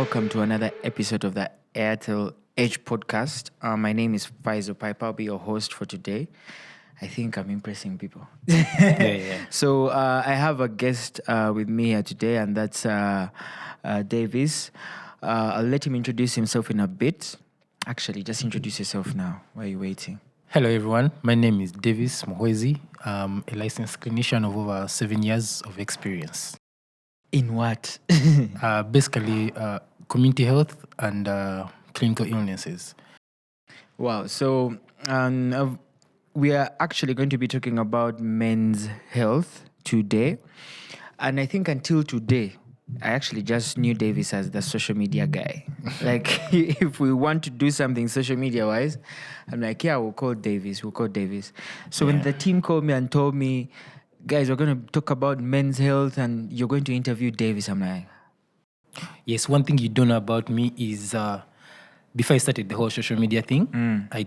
welcome to another episode of the Airtel Edge podcast. My name is Faizo Piper. I'll be your host for today. I think I'm impressing people. Yeah. So I have a guest with me here today, and that's Davis. I'll let him introduce himself in a bit. Actually, just introduce yourself now. Why are you waiting? Hello, everyone. My name is Davis Mohwezi. I'm a licensed clinician of over 7 years of experience. In what? Basically, community health and clinical illnesses. Wow. So we are actually going to be talking about men's health today. And I think until today, I actually just knew Davis as the social media guy. Like, if we want to do something social media wise, I'm like, yeah, we'll call Davis. So when the team called me and told me, guys, we're going to talk about men's health and you're going to interview Davis, I'm like, Yes, one thing you don't know about me is before I started the whole social media thing, I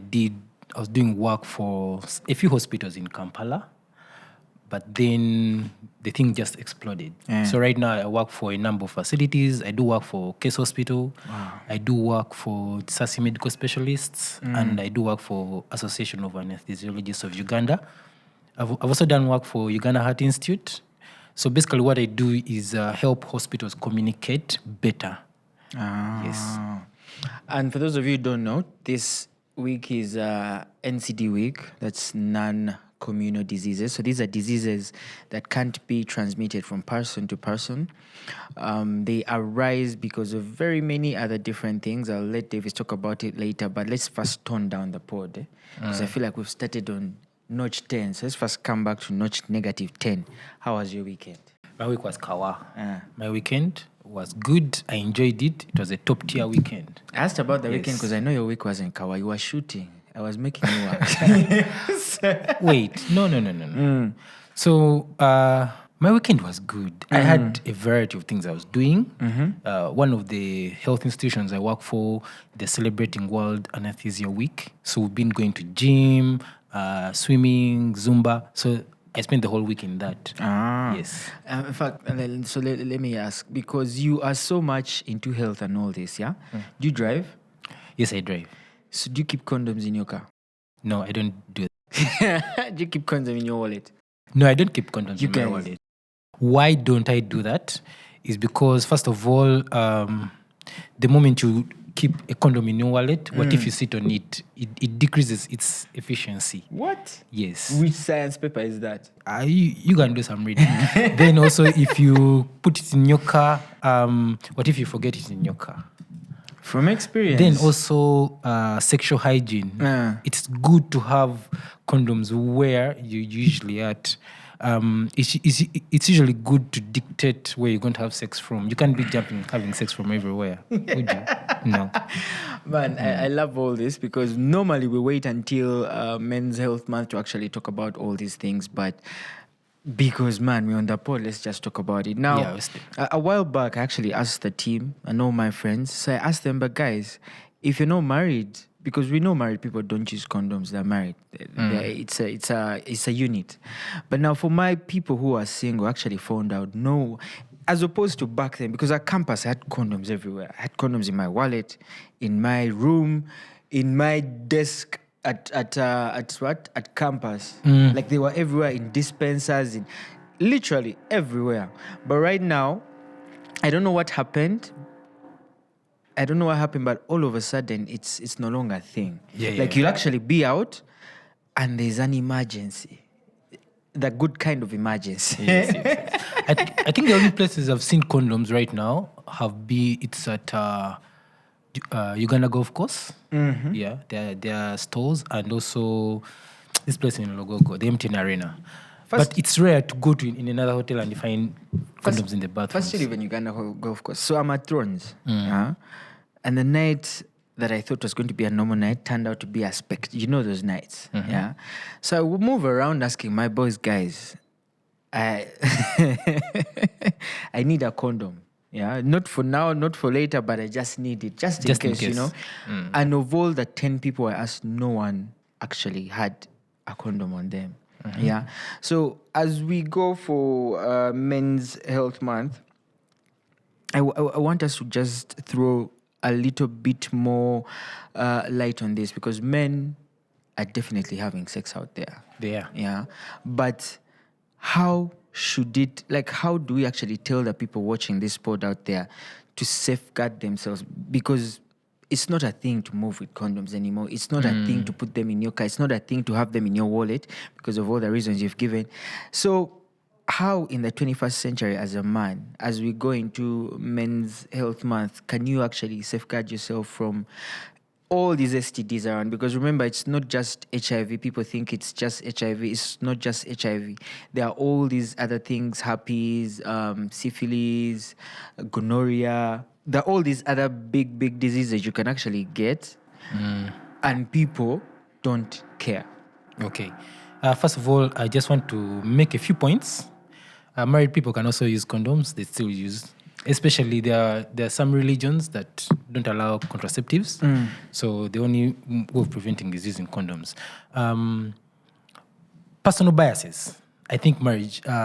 was doing work for a few hospitals in Kampala. But then the thing just exploded. So right now I work for a number of facilities. I do work for Case Hospital. Wow. I do work for Sasi Medical Specialists. And I do work for Association of Anesthesiologists of Uganda. I've also done work for Uganda Heart Institute. So basically what I do is help hospitals communicate better. Yes. And for those of you who don't know, this week is NCD week. That's non-communal diseases. So these are diseases that can't be transmitted from person to person. They arise because of very many other different things. I'll let Davis talk about it later, but let's first tone down the pod. Because I feel like we've started on notch 10. So let's first come back to notch -10. How was your weekend? My week was kawa. My weekend was good. I enjoyed it. It was a top tier weekend. I asked about the weekend because I know your week wasn't kawa. You were shooting. I was making you work. Wait, no. So my weekend was good. I had a variety of things I was doing. One of the health institutions I work for, they're celebrating World Anesthesia Week. So we've been going to gym, swimming, Zumba. So I spent the whole week in that. Yes. In fact, so let me ask, because you are so much into health and all this, yeah? Do you drive? Yes, I drive. So do you keep condoms in your car? No, I don't do that. Do you keep condoms in your wallet? No, I don't keep condoms in my wallet. Why don't I do that? Is because, first of all, the moment you keep a condom in your wallet, what if you sit on it? It decreases its efficiency. What? Yes. Which science paper is that? You can do some reading. Then also, if you put it in your car, what if you forget it in your car? From experience. Then also sexual hygiene. It's good to have condoms where you usually at. It's usually good to dictate where you're going to have sex from. You can't be having sex from everywhere, would you? No. Man, I love all this because normally we wait until Men's Health Month to actually talk about all these things. But because, man, we're on the pod, let's just talk about it. Now, a while back, I actually asked the team and all my friends. So I asked them, but guys, if you're not married, because we know married people don't use condoms, they're married. It's a unit. But now for my people who are single, I actually found out, no, as opposed to back then, because at campus I had condoms everywhere. I had condoms in my wallet, in my room, in my desk at campus. Like they were everywhere, in dispensers, in literally everywhere. But right now, I don't know what happened. But all of a sudden, it's no longer a thing. You'll actually be out, and there's an emergency. The good kind of emergency. Yes. I think the only places I've seen condoms right now it's at Uganda Golf Course. Yeah, there are stores, and also this place in Logogo, the MTN Arena. But it's rare to go to in another hotel and you find condoms in the bathroom. First, you live in Uganda Golf Course. So I'm at Thrones. And the night that I thought was going to be a normal night turned out to be a spectacle. You know those nights. Yeah. So I would move around asking my boys, guys, I need a condom. Yeah. Not for now, not for later, but I just need it. Just in case, you know. And of all the 10 people I asked, no one actually had a condom on them. Yeah. So as we go for Men's Health Month, I want us to just throw a little bit more light on this, because men are definitely having sex out there. Yeah. But how how do we actually tell the people watching this pod out there to safeguard themselves? Because it's not a thing to move with condoms anymore. It's not a thing to put them in your car. It's not a thing to have them in your wallet because of all the reasons you've given. So how in the 21st century as a man, as we go into Men's Health Month, can you actually safeguard yourself from all these STDs around? Because remember, it's not just HIV. People think it's just HIV. It's not just HIV. There are all these other things, herpes, syphilis, gonorrhea. There are all these other big diseases you can actually get, and people don't care. Okay. First of all, I just want to make a few points. Married people can also use condoms. They still use, especially there are some religions that don't allow contraceptives. So the only way of preventing is using condoms. Personal biases. I think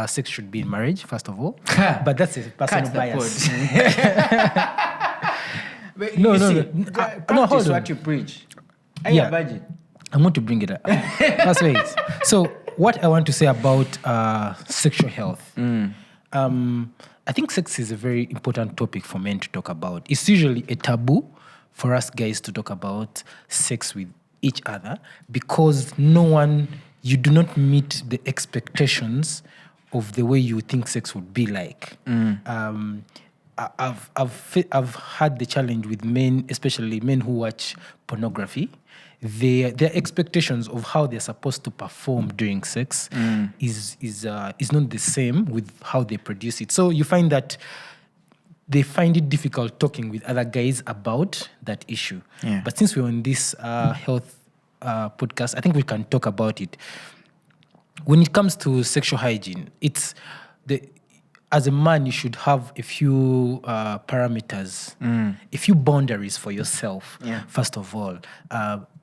sex should be in marriage, first of all. But that's a personal bias. No, hold on. What you preach. Are you a virgin? I'm going to bring it up. First, wait. So what I want to say about sexual health. I think sex is a very important topic for men to talk about. It's usually a taboo for us guys to talk about sex with each other because you do not meet the expectations of the way you think sex would be like. I've had the challenge with men, especially men who watch pornography. Their expectations of how they're supposed to perform during sex is not the same with how they produce it. So you find that they find it difficult talking with other guys about that issue. Yeah. But since we're on this health podcast, I think we can talk about it. When it comes to sexual hygiene, as a man, you should have a few parameters, a few boundaries for yourself, first of all.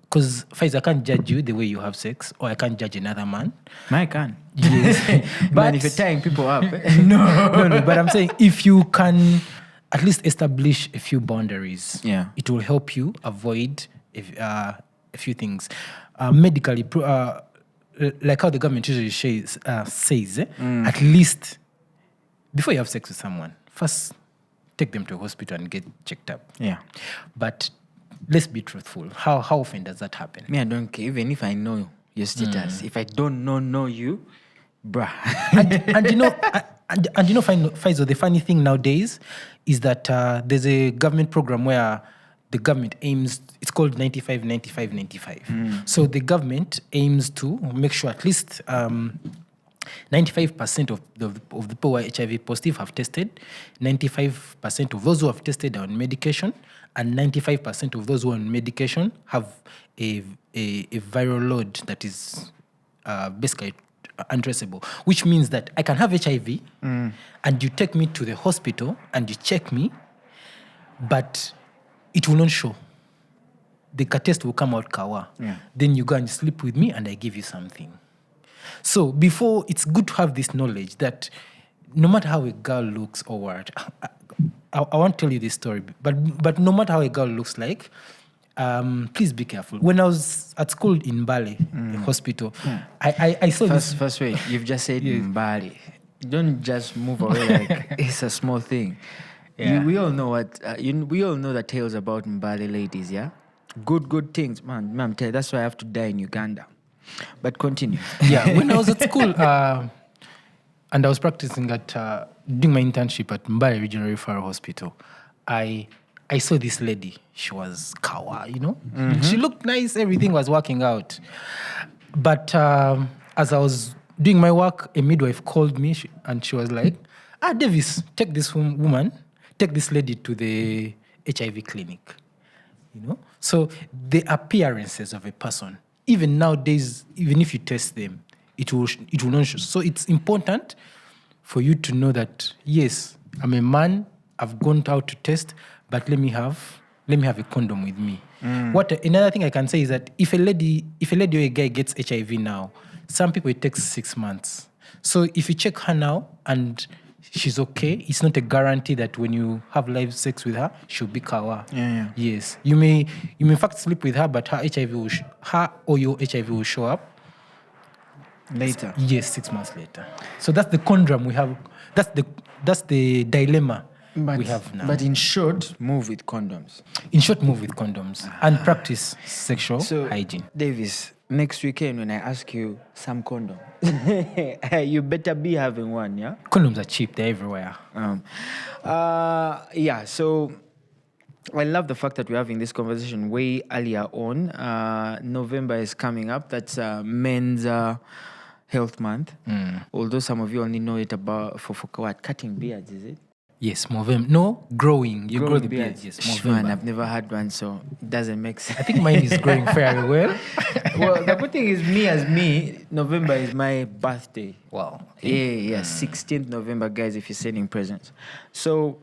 Because, Faiz, I can't judge you the way you have sex, or I can't judge another man. I can. Yes. But if you're tying people up. No. But I'm saying if you can at least establish a few boundaries, it will help you avoid a few things. Medically, like how the government usually says, at least before you have sex with someone, first take them to a hospital and get checked up. Yeah. But let's be truthful. How often does that happen? Me, I don't care. Even if I know your status, if I don't know you, bruh. and you know, Faizo, the funny thing nowadays is that there's a government program where the government aims, it's called 95-95-95. So the government aims to make sure at least 95% of the people who are HIV positive have tested, 95% of those who have tested are on medication, and 95% of those who are on medication have a viral load that is basically untraceable, which means that I can have HIV and you take me to the hospital and you check me, but it will not show. The test will come out kawa. Then you go and sleep with me and I give you something. So before, it's good to have this knowledge that no matter how a girl looks or what, I won't tell you this story, but no matter how a girl looks like, please be careful. When I was at school in Mbale, a hospital, I saw this. First, wait, you've just said Mbale. Don't just move away like it's a small thing. Yeah. We all know we all know the tales about Mbale ladies, yeah? Good things, man. Ma'am, that's why I have to die in Uganda. But continue. Yeah, when I was at school, and I was practicing doing my internship at Mbale Regional Referral Hospital, I saw this lady. She was kawa, you know? She looked nice. Everything was working out. But as I was doing my work, a midwife called me and she was like, Davis, take this lady to the HIV clinic. You know? So the appearances of a person, even nowadays, even if you test them, it will not show. So it's important for you to know that, yes, I'm a man, I've gone out to test, but let me have a condom with me. Another thing I can say is that if a lady or a guy gets HIV now, some people it takes 6 months. So if you check her now and she's okay. It's not a guarantee that when you have live sex with her, she'll be kawa. Yes, you may in fact sleep with her, but her HIV will her or your HIV will show up later. Yes, 6 months later. So that's the conundrum we have. That's the dilemma we have now. But in short, move with condoms. In short, move with condoms and practice sexual hygiene. Davis, next weekend when I ask you some condom, you better be having one, yeah? Condoms are cheap. They're everywhere. Yeah, so I love the fact that we're having this conversation way earlier on. November is coming up. That's Men's Health Month. Although some of you only know it for what? Cutting beards, is it? Yes, Movember. No, growing. You grow the beard. Yes, Movember. Man, I've never had one, so it doesn't make sense. I think mine is growing fairly well. Well, the good thing is, me, November is my birthday. Wow. Yeah, 16th November, guys, if you're sending presents. So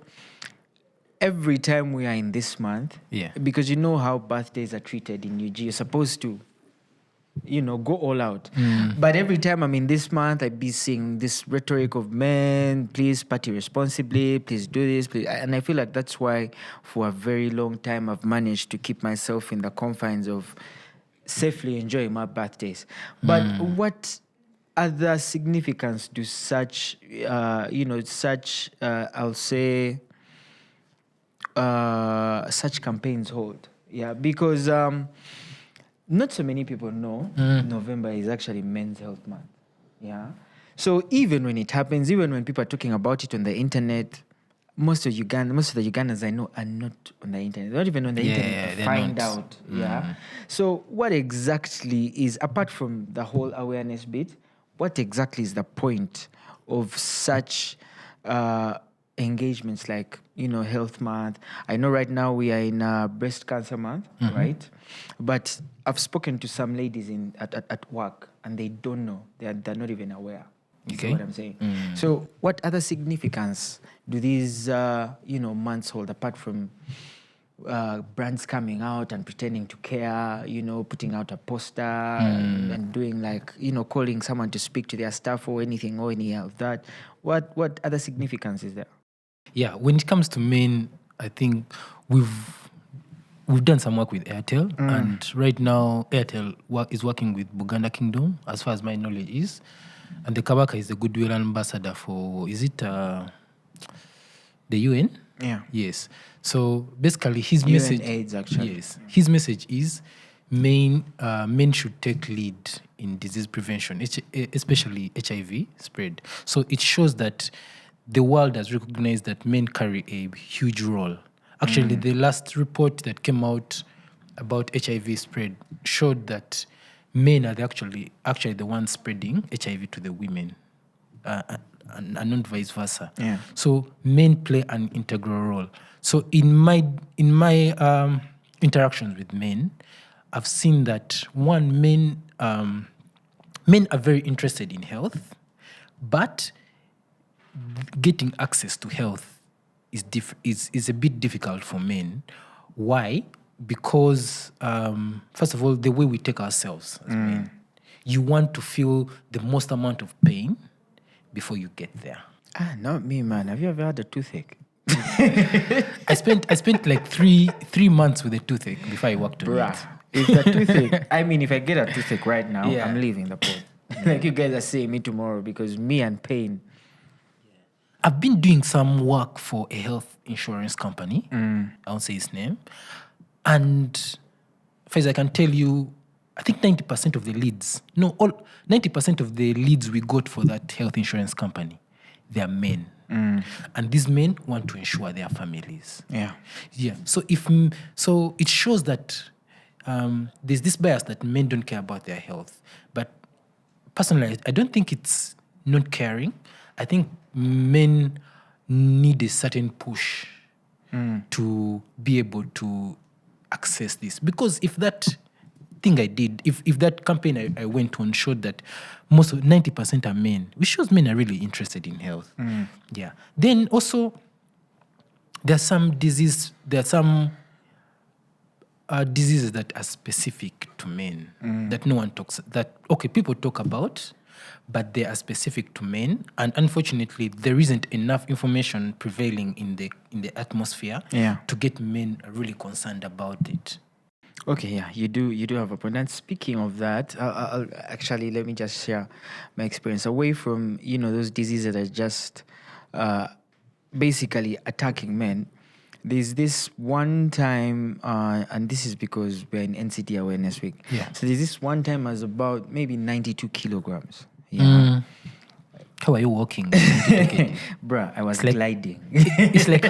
every time we are in this month, because you know how birthdays are treated in UG, you're supposed to, go all out. But every time I'm in this month, I be seeing this rhetoric of men, please party responsibly, please do this, please. And I feel like that's why for a very long time I've managed to keep myself in the confines of safely enjoying my birthdays. But what other significance do such, I'll say, such campaigns hold? Yeah, because not so many people know November is actually Men's Health Month. Yeah. So even when it happens, even when people are talking about it on the internet, most of the Ugandans I know are not on the internet. They're not even on the internet to find out. Yeah. So what exactly is, apart from the whole awareness bit, what exactly is the point of such engagements like, Health Month? I know right now we are in Breast Cancer Month, right? But I've spoken to some ladies at work and they don't know. They're not even aware. You see what I'm saying? So what other significance do these, months hold apart from brands coming out and pretending to care, putting out a poster and doing calling someone to speak to their staff or anything or any of that? What other significance is there? Yeah, when it comes to men, I think we've done some work with Airtel, and right now Airtel is working with Buganda Kingdom, as far as my knowledge is, and the Kabaka is the goodwill ambassador for, is it the UN? Yeah. Yes. So basically, his message, AIDS, actually. Yes, his message is men should take lead in disease prevention, especially HIV spread. So it shows that the world has recognized that men carry a huge role. Actually, the last report that came out about HIV spread showed that men are actually the ones spreading HIV to the women, and not vice versa. Yeah. So men play an integral role. So in my interactions with men, I've seen that men are very interested in health, but getting access to health is a bit difficult for men. Why? Because first of all, the way we take ourselves as men, you want to feel the most amount of pain before you get there. Not me, man. Have you ever had a toothache? I spent like three months with a toothache before I walked on it. If the toothache, if I get a toothache right now, I'm leaving the pod. Like you guys are saying me tomorrow, because me and pain. I've been doing some work for a health insurance company. I won't say its name. And first I can tell you, I think 90% of the leads, 90% of the leads we got for that health insurance company, they are men. And these men want to insure their families. Yeah. So it shows that there's this bias that men don't care about their health. But personally, I don't think it's not caring. I think men need a certain push to be able to access this. Because if that thing I did, if that campaign I went on showed that 90% are men, which shows men are really interested in health. Yeah. Then also, there are some diseases that are specific to men that no one talks, people talk about, but they are specific to men. And unfortunately, there isn't enough information prevailing in the atmosphere to get men really concerned about it. Okay, yeah, you do have a point. And speaking of that, I'll actually, let me just share my experience away from those diseases that are just basically attacking men. There's this one time, and this is because we're in NCT Awareness Week. Yeah. So there's this one time I was about maybe 92 kilograms. Yeah. How are you walking? Bruh, I was gliding. It's like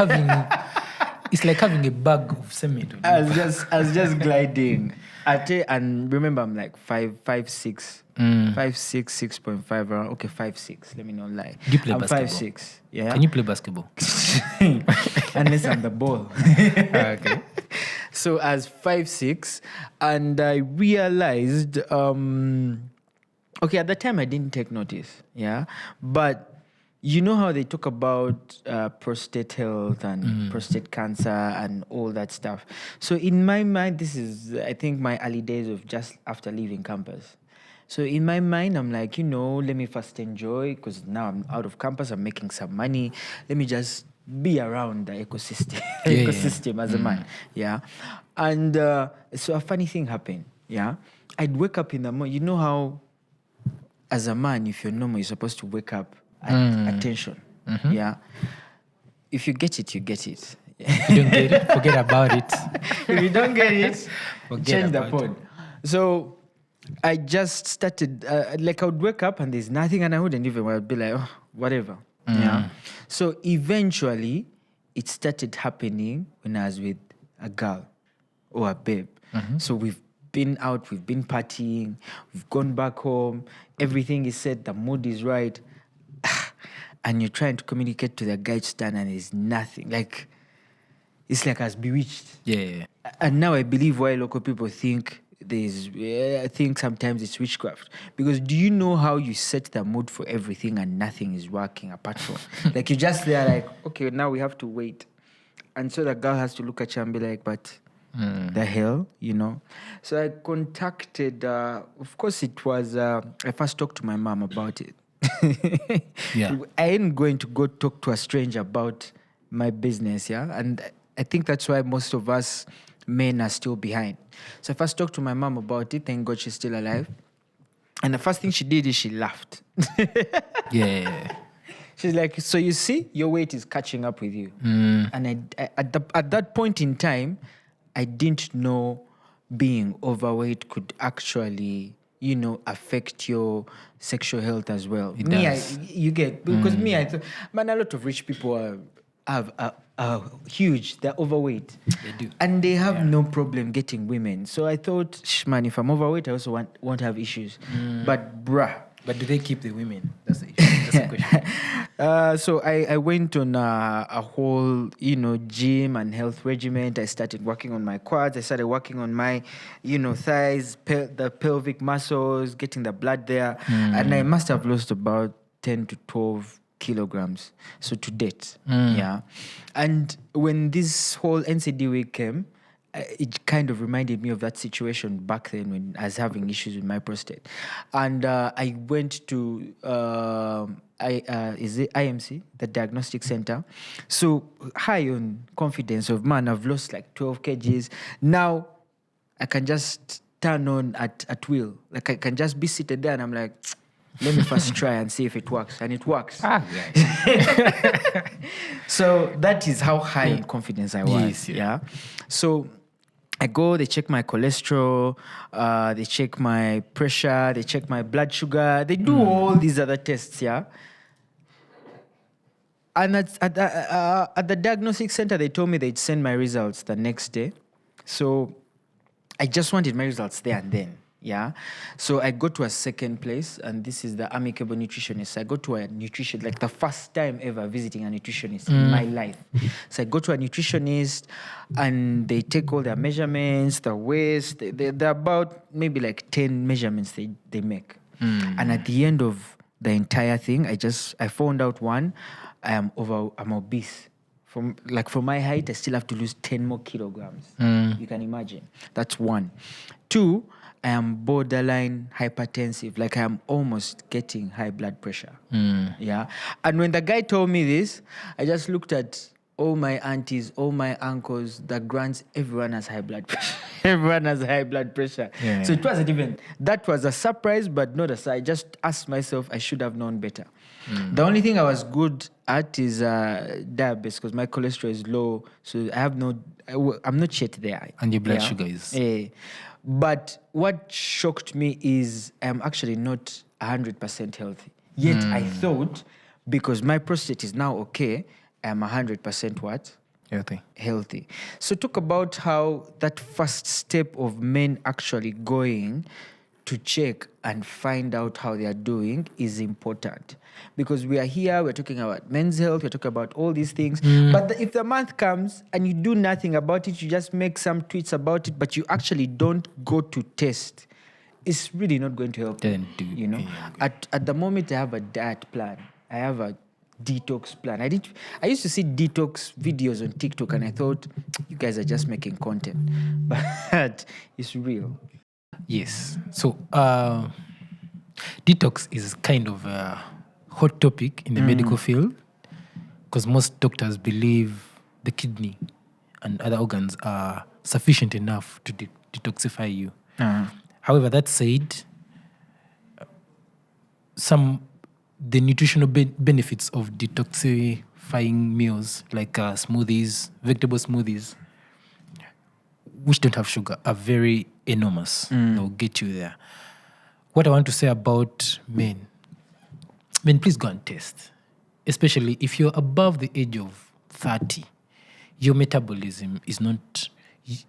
having a bag of cement. I was just gliding. And remember, I'm like 5'6", 6.5 around. Okay, 5'6". Let me not lie. Do you play basketball? 5'6". Yeah. Can you play basketball? Unless I'm the ball. Okay. So as 5'6", and I realized, okay, at the time I didn't take notice, yeah, but you know how they talk about prostate health and prostate cancer and all that stuff. So in my mind, this is, I think, my early days of just after leaving campus. So in my mind, I'm like, let me first enjoy, because now I'm out of campus, I'm making some money. Let me just be around the ecosystem, as a man, yeah. And so a funny thing happened, yeah. I'd wake up in the morning. You know how, as a man, if you're normal, you're supposed to wake up at attention, yeah. If you get it, you get it. If you don't get it, forget about it. If you don't get it, change the pod. So I just started, like I would wake up and there's nothing, and I wouldn't even, I'd be like, oh, whatever. Yeah. So eventually, it started happening when I was with a girl or a babe. So we've been out, we've been partying, we've gone back home, everything is set, the mood is right. And you're trying to communicate to the guy to stand, and there's nothing. Like, it's like I was bewitched. Yeah. And now I believe why local people think I think sometimes it's witchcraft. Because do you know how you set the mood for everything and nothing is working apart from? Like, you're just there like, okay, now we have to wait. And so the girl has to look at you and be like, but the hell, So I contacted, of course it was, I first talked to my mom about it. Yeah. I ain't going to go talk to a stranger about my business, yeah? And I think that's why most of us men are still behind. So I first talked to my mom about it. Thank God she's still alive. And the first thing she did is she laughed. Yeah. She's like, so you see, your weight is catching up with you. And I at that point in time, I didn't know being overweight could actually, affect your sexual health as well. You get, because I thought, man, a lot of rich people are huge. They're overweight. They do. And they have no problem getting women. So I thought, man, if I'm overweight, I also won't have issues. But bruh. But do they keep the women? That's the issue. That's the question. So I went on a whole, gym and health regimen. I started working on my quads. I started working on my, thighs, the pelvic muscles, getting the blood there. And I must have lost about 10 to 12 kilograms. So to date, yeah. And when this whole NCD week came, it kind of reminded me of that situation back then when I was having issues with my prostate. And I went to, is it IMC, the diagnostic center? So high on confidence of, man, I've lost like 12 kgs. Now I can just turn on at will. Like I can just be seated there and I'm like, let me first try and see if it works. And it works. So that is how high on confidence I was. Yeah. So I go, they check my cholesterol, they check my pressure, they check my blood sugar, they do all these other tests, yeah? And at the diagnostic center, they told me they'd send my results the next day. So I just wanted my results there and then, yeah? So I go to a second place, and this is the Amicable Nutritionist. I go to a nutritionist, like the first time ever visiting a nutritionist in my life. So I go to a nutritionist, and they take all their measurements, the waist. They're about maybe like 10 measurements they make. And at the end of the entire thing, I found out one, I'm obese. From my height, I still have to lose 10 more kilograms. You can imagine. That's one. Two, I am borderline hypertensive. Like I am almost getting high blood pressure. Yeah. And when the guy told me this, I just looked at all my aunties, all my uncles, the grands, everyone has high blood pressure. Everyone has high blood pressure. Yeah. So it wasn't even, that was a surprise, but not a surprise. I just asked myself, I should have known better. The only thing I was good at is diabetes, because my cholesterol is low. So I'm not yet there. And your blood sugar is... But what shocked me is I'm actually not 100% healthy. Yet I thought, because my prostate is now okay, I'm 100% what? Healthy. So talk about how that first step of men actually going to check and find out how they are doing is important. Because we are here, we're talking about men's health, we're talking about all these things. But if the month comes and you do nothing about it, you just make some tweets about it, but you actually don't go to test, it's really not going to help you know. At the moment, I have a diet plan. I have a detox plan. I used to see detox videos on TikTok and I thought, you guys are just making content. But it's real. Yes. So detox is kind of a hot topic in the medical field, because most doctors believe the kidney and other organs are sufficient enough to detoxify you. However, that said, the nutritional benefits of detoxifying meals like smoothies, vegetable smoothies, which don't have sugar, are very enormous. They'll get you there. What I want to say about men, please go and test. Especially if you're above the age of 30, your metabolism is not,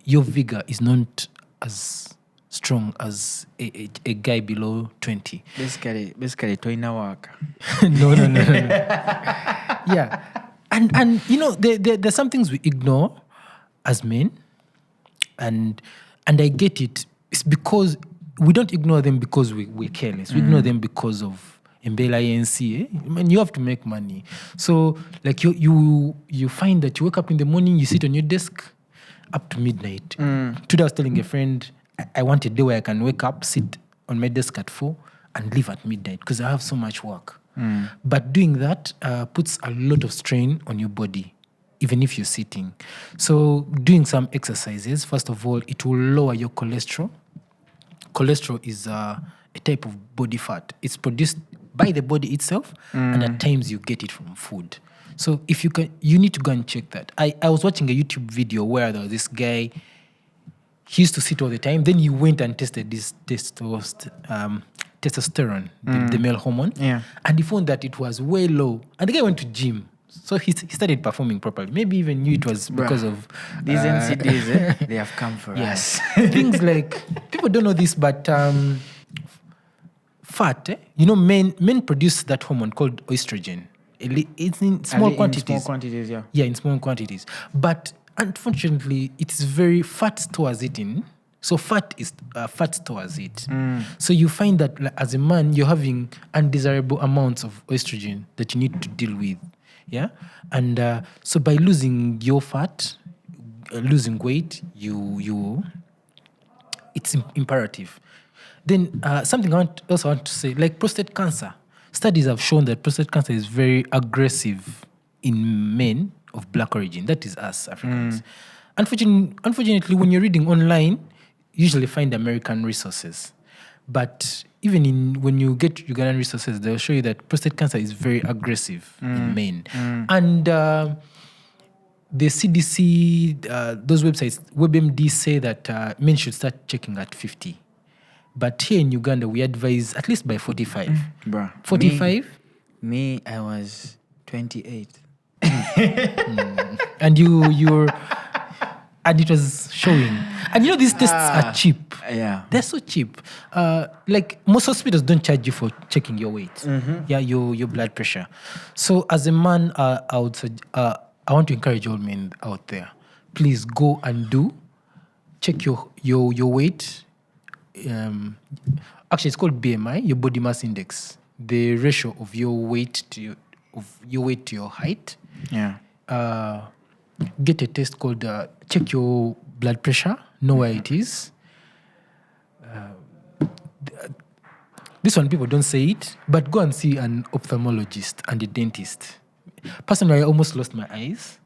your vigor is not as strong as a guy below 20. Basically, toina work. No. Yeah. And you know, there's some things we ignore as men. And I get it. It's because we don't ignore them because we're careless. We ignore them because of Mbela ANC. I mean, you have to make money. So like you find that you wake up in the morning, you sit on your desk up to midnight. Today I was telling a friend, I want a day where I can wake up, sit on my desk at 4 and leave at midnight because I have so much work. But doing that puts a lot of strain on your body, even if you're sitting. So doing some exercises, first of all, it will lower your cholesterol. Cholesterol is a type of body fat. It's produced by the body itself, and at times you get it from food. So if you need to go and check that. I was watching a YouTube video where there was this guy, he used to sit all the time. Then he went and tested this testosterone, the male hormone. Yeah. And he found that it was way low. And the guy went to gym. So he started performing properly. Maybe even knew it was because of... These NCDs, they have come for us. Things like... People don't know this, but fat, you know, men produce that hormone called estrogen. It's in small quantities. In small quantities, yeah. Yeah, in small quantities. But unfortunately, it's very fat stores it in. So fat stores it. So you find that as a man, you're having undesirable amounts of estrogen that you need to deal with. Yeah. And so by losing your fat, losing weight, it's imperative. Then something I also want to say, like prostate cancer. Studies have shown that prostate cancer is very aggressive in men of black origin. That is us, Africans. Unfortunately, when you're reading online, you usually find American resources. But even when you get Ugandan resources, they'll show you that prostate cancer is very aggressive in men. And the CDC, those websites, WebMD say that men should start checking at 50. But here in Uganda, we advise at least by 45. Bruh. 45? Me, I was 28. And you're... And it was showing. And you know, these tests are cheap. Yeah. They're so cheap. Like most hospitals don't charge you for checking your weight. Yeah, your blood pressure. So as a man, I want to encourage all men out there. Please go and check your weight. Actually, it's called BMI, your body mass index. The ratio of your weight to your height. Yeah. Get a test called check your blood pressure, know where it is. this one people don't say it, but go and see an ophthalmologist and a dentist. Personally, I almost lost my eyes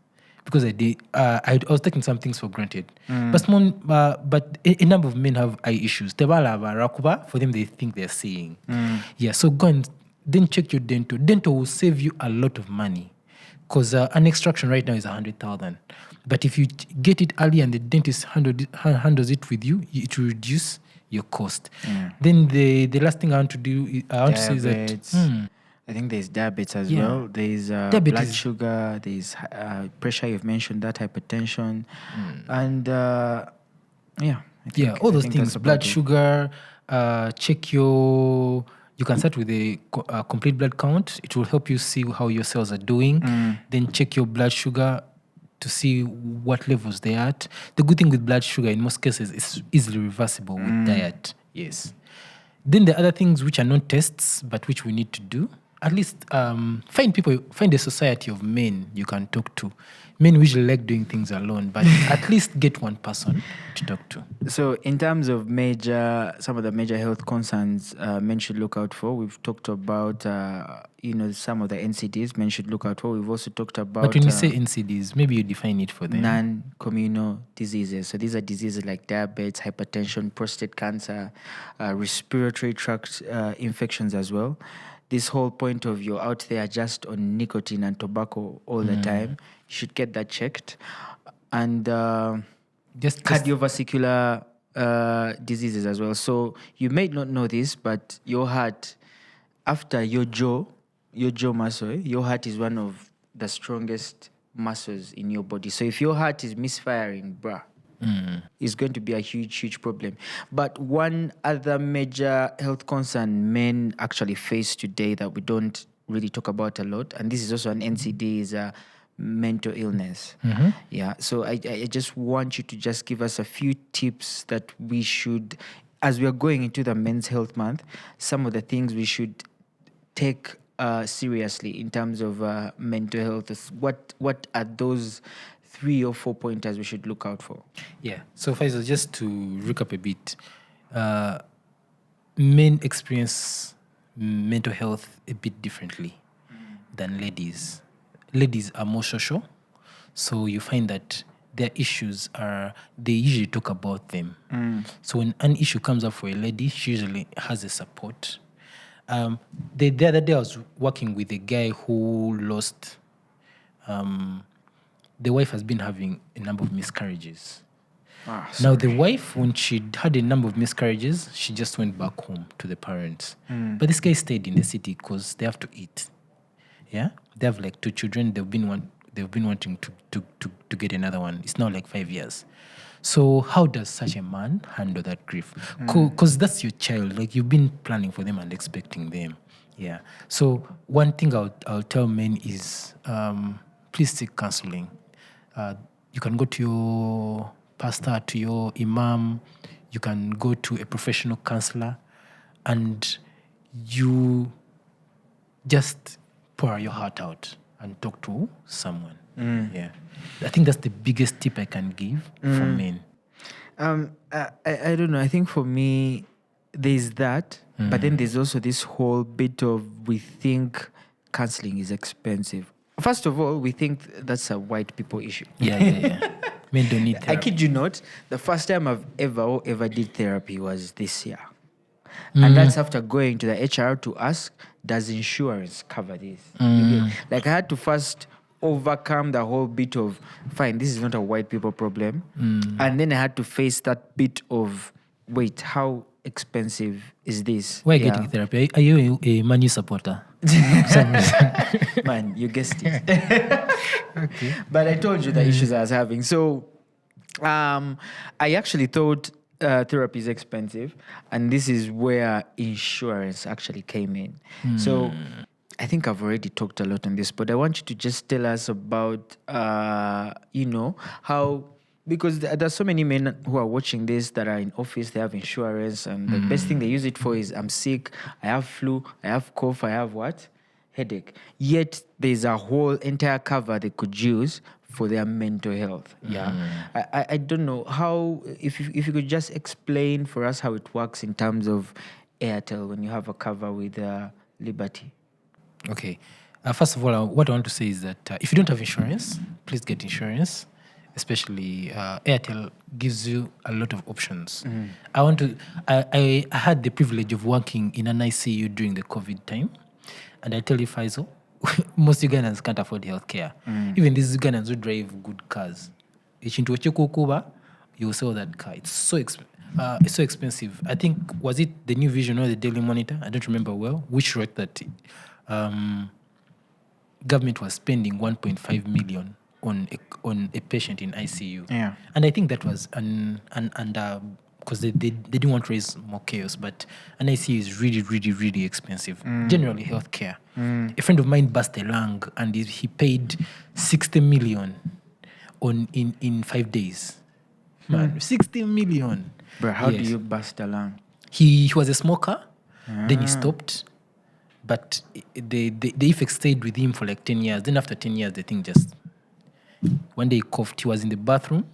because I was taking some things for granted. But a number of men have eye issues. For them, they think they're seeing. Yeah, so go and then check your dental. Dental will save you a lot of money because an extraction right now is 100,000. But if you get it early and the dentist handles it with you, it will reduce your cost. Then the last thing I want to do, I want to say is that I think there's diabetes as well. There's blood sugar. There's pressure. You've mentioned that, hypertension, and all those things. Blood sugar. Check your. You can start with a complete blood count. It will help you see how your cells are doing. Then check your blood sugar to see what levels they're at. The good thing with blood sugar, in most cases, is easily reversible with diet. Yes. Then the other things which are not tests, but which we need to do, at least find a society of men you can talk to. Men usually like doing things alone, but at least get one person to talk to. So in terms of some of the major health concerns men should look out for, we've talked about, some of the NCDs men should look out for. We've also talked about... But when you say NCDs, maybe you define it for them. Non-communal diseases. So these are diseases like diabetes, hypertension, prostate cancer, respiratory tract infections as well. This whole point of you're out there just on nicotine and tobacco all the time, you should get that checked. And just cardiovascular diseases as well. So you may not know this, but your heart, after your jaw muscle, your heart is one of the strongest muscles in your body. So if your heart is misfiring, it's going to be a huge, huge problem. But one other major health concern men actually face today that we don't really talk about a lot, and this is also an NCD, is mental illness. Yeah. So I just want you to just give us a few tips that we should, as we are going into the Men's Health Month, some of the things we should take seriously in terms of mental health. What are those 3 or 4 pointers we should look out for? Yeah. So Faisal, just to recap a bit, men experience mental health a bit differently than ladies. Ladies are more social, so you find that their issues they usually talk about them. So when an issue comes up for a lady, she usually has a support. The other day I was working with a guy who lost... the wife has been having a number of miscarriages. Now, the wife, when she had a number of miscarriages, she just went back home to the parents. But this guy stayed in the city because they have to eat. Yeah? They have like 2 children. They've been wanting to get another one. It's now like 5 years. So how does such a man handle that grief? Because that's your child. Like, you've been planning for them and expecting them. Yeah. So one thing I'll tell men is please seek counseling. You can go to your pastor, to your imam. You can go to a professional counselor, and you just pour your heart out and talk to someone. Yeah, I think that's the biggest tip I can give for men. I don't know. I think for me, there's that, but then there's also this whole bit of, we think counseling is expensive. First of all, we think that's a white people issue. Yeah. Men don't need therapy. I kid you not, the first time I've ever did therapy was this year. And that's after going to the HR to ask, does insurance cover this? Like, I had to first overcome the whole bit of, fine, this is not a white people problem. And then I had to face that bit of, wait, how expensive is this? Why getting therapy? Are you a Man U supporter? Man, you guessed it. Okay. But I told you the issues I was having. So I actually thought therapy is expensive, and this is where insurance actually came in. So I think I've already talked a lot on this, but I want you to just tell us about, how, because there's so many men who are watching this that are in office, they have insurance, and the best thing they use it for is, I'm sick, I have flu, I have cough, I have what? headache. Yet there's a whole entire cover they could use for their mental health. Yeah. I don't know how, if you could just explain for us how it works in terms of Airtel when you have a cover with Liberty. Okay. First of all, what I want to say is that if you don't have insurance, please get insurance. Especially Airtel gives you a lot of options. I had the privilege of working in an ICU during the COVID time. And I tell you, Faisal, most Ugandans can't afford healthcare. Even these Ugandans who drive good cars. You sell that car. It's so expensive. I think, was it the New Vision or the Daily Monitor? I don't remember well. Which wrote that government was spending 1.5 million on a patient in ICU. Yeah. And I think that was because they didn't want to raise more chaos, but an ICU is really, really, really expensive. Generally, healthcare. A friend of mine burst a lung and he paid 60 million in 5 days. Man, 60 million. Bro, how do you bust a lung? He was a smoker, then he stopped. But the effect stayed with him for like 10 years. Then after 10 years, the thing just... One day he coughed. He was in the bathroom.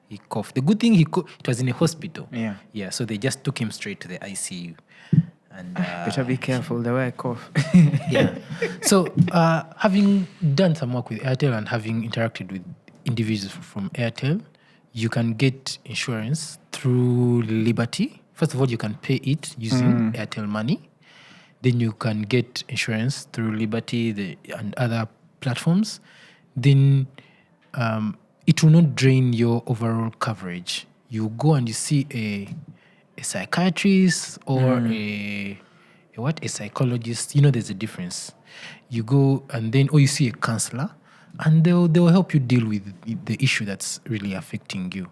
He coughed. The good thing, it was in a hospital. Yeah. Yeah, so they just took him straight to the ICU. And better be careful the way I cough. Yeah. So having done some work with Airtel and having interacted with individuals from Airtel, you can get insurance through Liberty. First of all, you can pay it using Airtel Money. Then you can get insurance through Liberty and other platforms. Then it will not drain your overall coverage. You go and you see a psychiatrist or a psychologist. You know there's a difference. You go and then, or you see a counselor, and they'll help you deal with the issue that's really affecting you.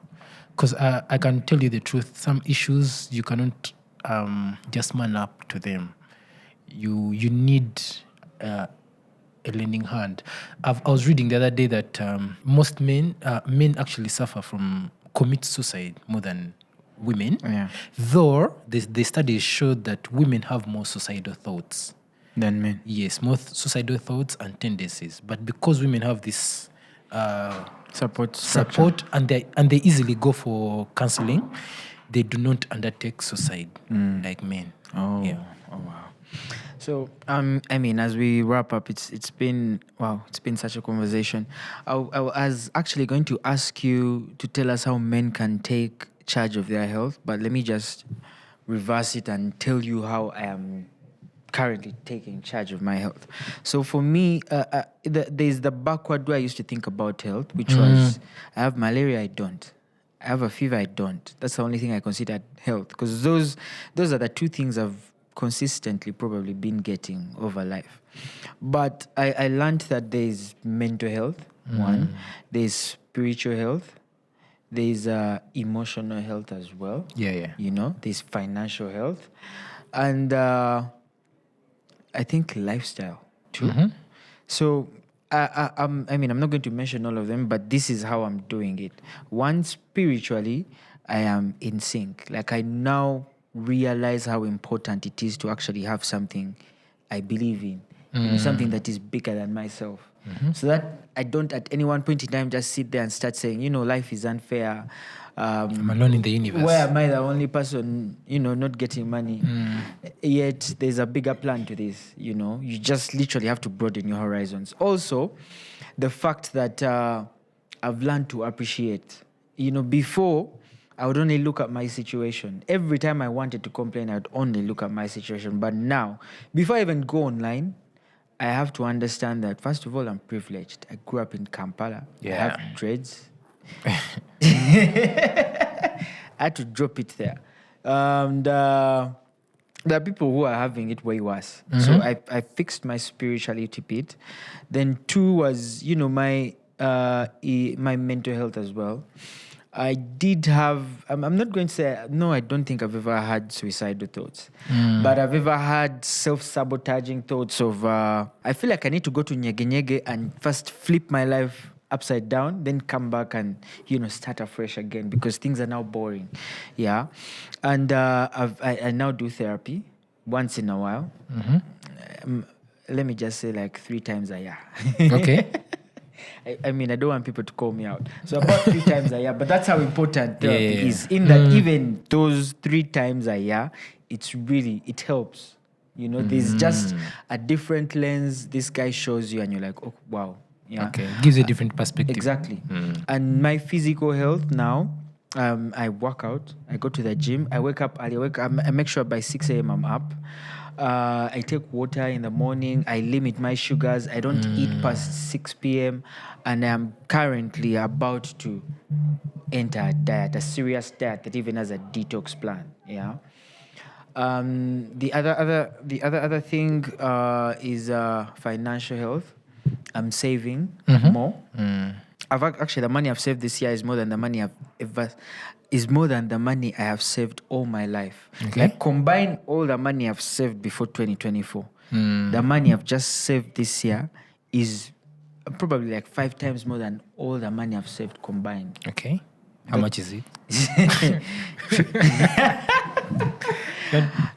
Because I can tell you the truth, some issues you cannot just man up to them. You need a lending hand. I was reading the other day that most men actually commit suicide more than women. Yeah. Though the studies showed that women have more suicidal thoughts than men. Yes, more suicidal thoughts and tendencies. But because women have this support and they easily go for counseling, they do not undertake suicide like men. Oh, yeah. Oh wow. So, I mean, as we wrap up, it's been such a conversation. I was actually going to ask you to tell us how men can take charge of their health, but let me just reverse it and tell you how I am currently taking charge of my health. So for me, there's the backward way I used to think about health, which was I have malaria, I don't. I have a fever, I don't. That's the only thing I consider health, because those are the two things I've consistently probably been getting over life. But I learned that there's mental health, one, there's spiritual health, there's emotional health as well. Yeah. You know, there's financial health, and I think lifestyle too. So I mean, I'm not going to mention all of them, but this is how I'm doing it. One, spiritually, I am in sync. Like, I now realize how important it is to actually have something I believe in, you know, something that is bigger than myself. So that I don't at any one point in time just sit there and start saying, you know, life is unfair. I'm alone in the universe. Why am I the only person, you know, not getting money? Yet there's a bigger plan to this, you know. You just literally have to broaden your horizons. Also, the fact that I've learned to appreciate. You know, before, I would only look at my situation. Every time I wanted to complain, I'd only look at my situation. But now, before I even go online, I have to understand that, first of all, I'm privileged. I grew up in Kampala. Yeah. I have dreads. I had to drop it there. And there are people who are having it way worse. So I fixed my spirituality bit. Then two was, you know, my mental health as well. I did have, I'm not going to say, no, I don't think I've ever had suicidal thoughts. But I've ever had self-sabotaging thoughts of, I feel like I need to go to Nyege and first flip my life upside down, then come back and, you know, start afresh again because things are now boring. Yeah. And I now do therapy once in a while. let me just say like 3 times a year. Okay. I mean, I don't want people to call me out. So about 3 times a year, but that's how important therapy Yeah. is. In that even those 3 times a year, it helps. You know, there's just a different lens this guy shows you and you're like, oh, wow. Yeah. Okay. Gives you a different perspective. Exactly. And my physical health now, I work out, I go to the gym, I wake up early, I make sure by 6 a.m. I'm up. I take water in the morning, I limit my sugars, I don't eat past 6 p.m. And I'm currently about to enter a diet, a serious diet that even has a detox plan. Yeah. The other thing is financial health. I'm saving more. Actually, the money I've saved this year is more than the money I have saved all my life. Okay. Like combine all the money I've saved before 2024. The money I've just saved this year is probably like 5 times more than all the money I've saved combined. Okay. How much is it?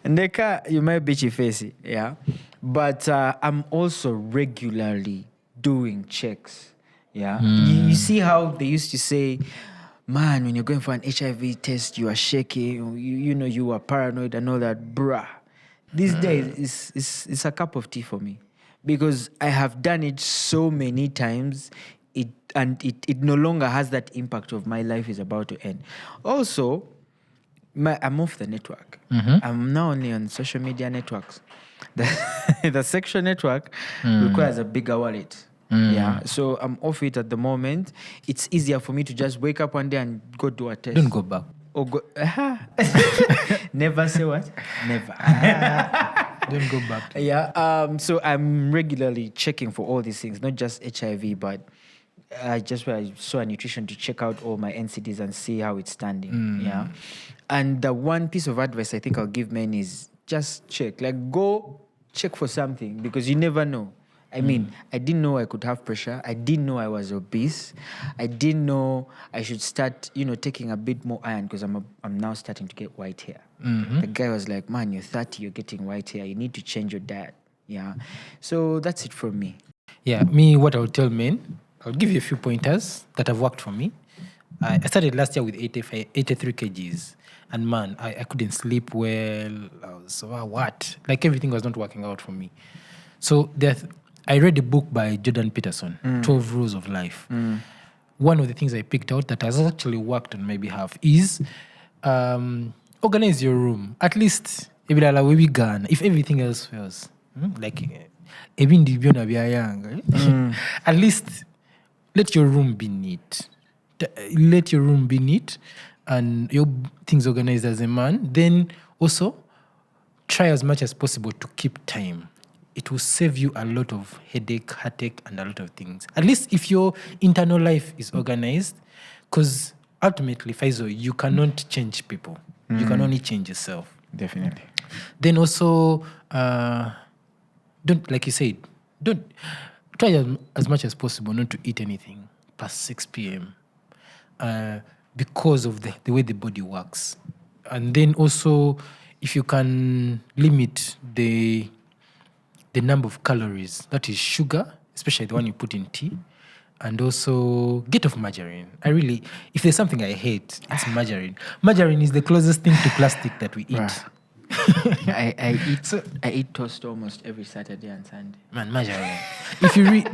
Neka, you might be facey, yeah. But I'm also regularly doing checks. Yeah. You see how they used to say, man, when you're going for an HIV test, you are shaking, you know, you are paranoid and all that, bruh. These days, it's a cup of tea for me because I have done it so many times. It no longer has that impact of my life is about to end. Also, I'm off the network. I'm now only on social media networks. The sexual network requires a bigger wallet. Yeah, so I'm off it at the moment. It's easier for me to just wake up one day and go do a test. Don't go back. Or go. Never say what? Never. Don't go back. Yeah. So I'm regularly checking for all these things, not just HIV, but I saw a nutrition to check out all my NCDs and see how it's standing. Yeah. And the one piece of advice I think I'll give men is just check. Like go check for something because you never know. I mean, I didn't know I could have pressure. I didn't know I was obese. I didn't know I should start, taking a bit more iron because I'm now starting to get white hair. The guy was like, man, you're 30, you're getting white hair. You need to change your diet. Yeah. So that's it from me. Yeah, me, what I would tell men, I'll give you a few pointers that have worked for me. I started last year with 83 kgs. And man, I couldn't sleep well. I was, what? Like everything was not working out for me. So I read a book by Jordan Peterson, 12 Rules of Life. One of the things I picked out that has actually worked on my behalf is organize your room. At least, if everything else fails. Like, at least let your room be neat. Let your room be neat and your things organized as a man. Then also try as much as possible to keep time. It will save you a lot of heartache, and a lot of things. At least if your internal life is organized, because ultimately, Faizo, you cannot change people. You can only change yourself. Definitely. Then also, don't, like you said, don't try as much as possible not to eat anything past 6 p.m. Because of the way the body works. And then also, if you can limit the number of calories, that is sugar, especially the one you put in tea, and also get off margarine. If there's something I hate, it's margarine. Margarine is the closest thing to plastic that we eat. I eat toast almost every Saturday and Sunday. Man, margarine.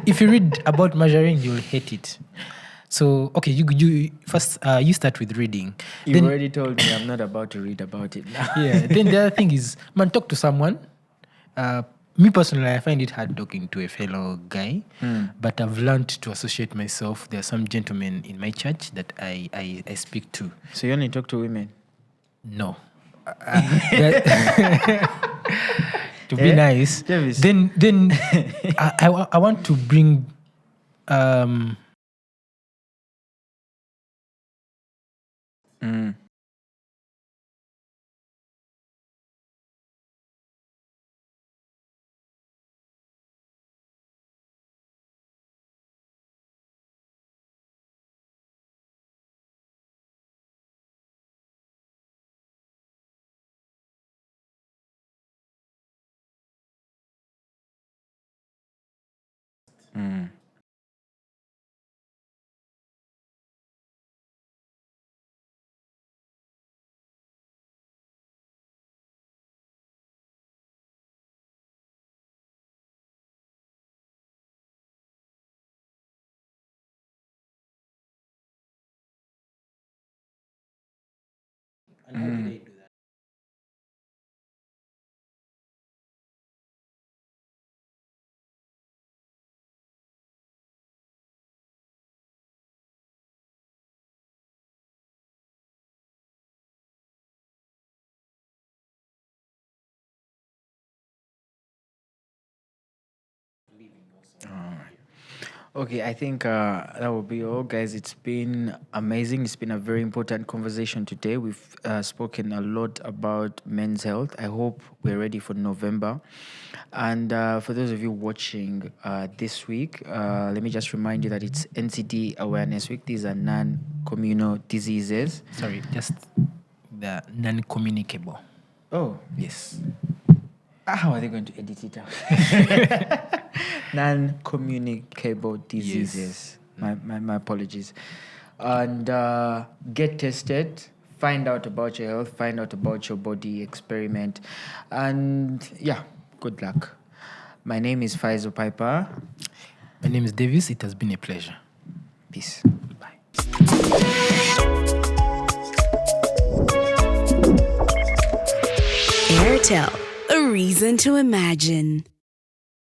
If you read about margarine, you'll hate it. So okay, you first you start with reading. You already told me I'm not about to read about it now. Yeah. Then the other thing is, man, talk to someone. Me personally, I find it hard talking to a fellow guy, but I've learned to associate myself. There are some gentlemen in my church that I speak to. So you only talk to women? No. To be nice. Then I want to bring And how did I do that? Okay, I think that will be all, guys. It's been amazing. It's been a very important conversation today. We've spoken a lot about men's health. I hope we're ready for November. And for those of you watching this week, let me just remind you that it's NCD Awareness Week. These are non-communicable diseases. Sorry, just the non-communicable. Oh, Yes. how are they going to edit it out? Non-communicable diseases. Yes. My apologies. And get tested, find out about your health, find out about your body, experiment. And yeah, good luck. My name is Faizo Piper. My name is Davis. It has been a pleasure. Peace. Bye. Airtel, a reason to imagine.